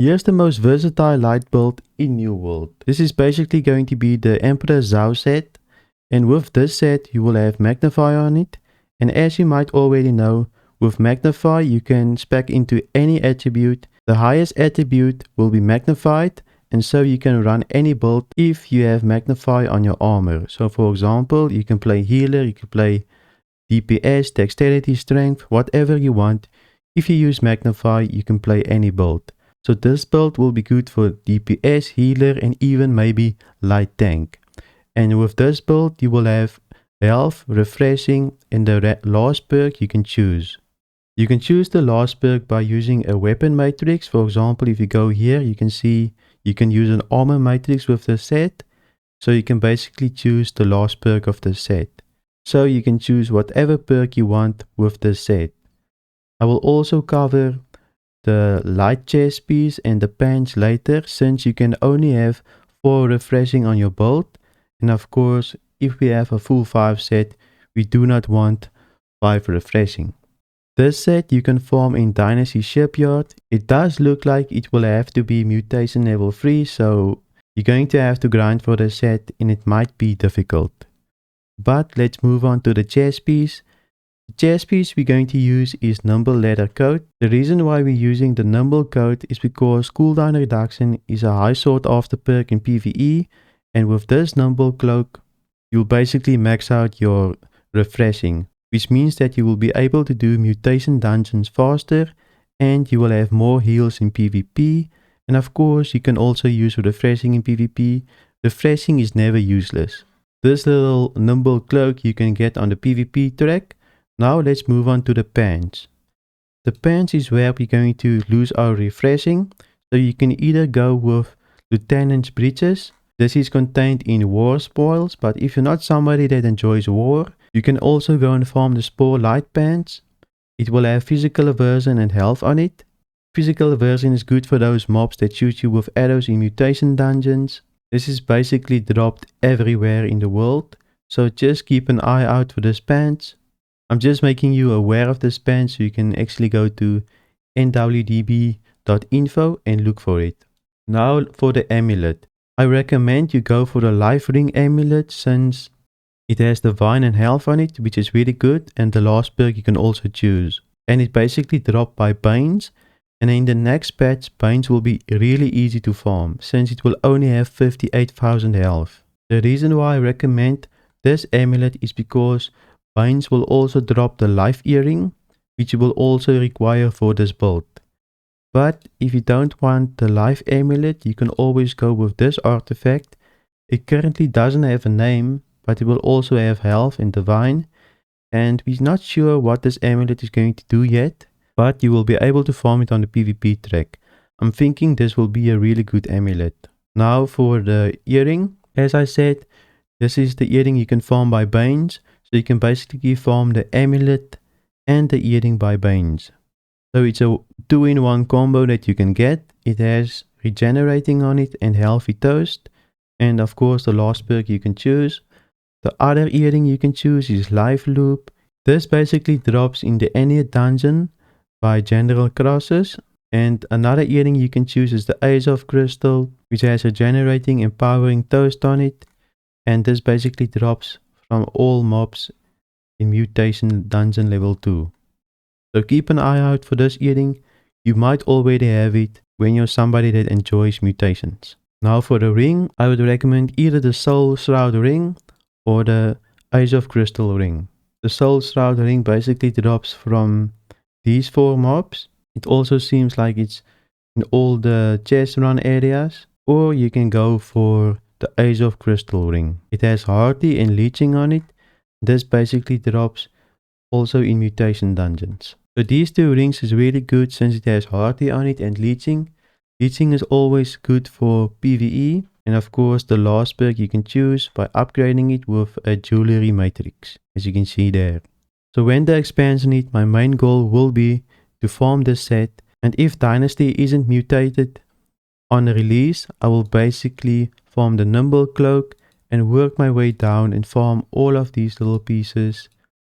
Here's the most versatile light build in New World. This is basically going to be the Emperor Zhao set, and with this set you will have magnify on it, and as you might already know, with magnify you can spec into any attribute. The highest attribute will be magnified, and so you can run any build if you have magnify on your armor. So for example, you can play healer, you can play DPS, dexterity, strength, whatever you want. If you use magnify, you can play any build. So this build will be good for DPS, healer, and even maybe light tank. And with this build you will have health, refreshing, and the last perk you can choose. You can choose the last perk by using a weapon matrix. For example, if you go here, you can see you can use an armor matrix with the set. So you can basically choose the last perk of the set. So you can choose whatever perk you want with the set. I will also cover the light chest piece and the pants later, since you can only have 4 refreshing on your build. And of course, if we have a full 5 set, we do not want 5 refreshing. This set you can farm in Dynasty Shipyard. It does look like it will have to be mutation level 3, so you're going to have to grind for the set and it might be difficult. But let's move on to the chest piece. The chest piece we're going to use is Nimble Leather Coat. The reason why we're using the Nimble Coat is because cooldown reduction is a high sought after perk in PvE, and with this Nimble Cloak you'll basically max out your refreshing, which means that you will be able to do mutation dungeons faster and you will have more heals in PvP. And of course you can also use refreshing in PvP. Refreshing is never useless. This little Nimble Cloak you can get on the PvP track. Now let's move on to the pants. The pants is where we're going to lose our refreshing. So you can either go with Lieutenant's Breeches. This is contained in War Spoils, but if you're not somebody that enjoys war, you can also go and farm the Spore Light Pants. It will have physical aversion and health on it. Physical aversion is good for those mobs that shoot you with arrows in mutation dungeons. This is basically dropped everywhere in the world, so just keep an eye out for this pants. I'm just making you aware of this pants so you can actually go to nwdb.info and look for it. Now for the amulet. I recommend you go for the Life Ring amulet since it has Divine and Health on it, which is really good, and the last perk you can also choose. And it basically dropped by Banes, and in the next patch Banes will be really easy to farm since it will only have 58,000 health. The reason why I recommend this amulet is because Banes will also drop the Life Earring, which you will also require for this build. But if you don't want the Life Amulet, you can always go with this artifact. It currently doesn't have a name, but it will also have health and divine, and we're not sure what this amulet is going to do yet, but you will be able to farm it on the PvP track. I'm thinking this will be a really good amulet. Now for the earring, as I said, this is the earring you can farm by Banes, so you can basically farm the amulet and the earring by Banes. So it's a 2-in-1 combo that you can get. It has regenerating on it and healthy toast, and of course the last perk you can choose. The other earring you can choose is Life Loop. This basically drops in the any dungeon by General Crosses. And another earring you can choose is the Ace of Crystal, which has a generating empowering toast on it. And this basically drops from all mobs in Mutation Dungeon level 2. So keep an eye out for this earring. You might already have it when you're somebody that enjoys mutations. Now for the ring, I would recommend either the Soul Shroud ring or the Ace of Crystal ring. The Soul Shroud ring basically drops from these 4 mobs. It also seems like it's in all the chest run areas. Or you can go for the Ace of Crystal ring. It has Hardy and Leeching on it. This basically drops also in mutation dungeons. So these 2 rings is really good since it has Hardy on it and Leeching. Leeching is always good for PvE. And of course the last perk you can choose by upgrading it with a jewelry matrix, as you can see there. So when the expansion hit, my main goal will be to farm this set, and if Dynasty isn't mutated on release, I will basically farm the Nimble Cloak and work my way down and farm all of these little pieces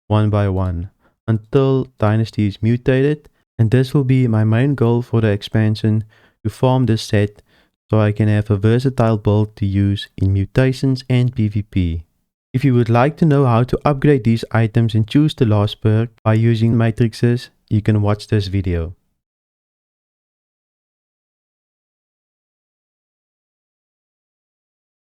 one by one until Dynasty is mutated, and this will be my main goal for the expansion, to farm this set so I can have a versatile build to use in mutations and PvP. If you would like to know how to upgrade these items and choose the last perk by using matrices, you can watch this video.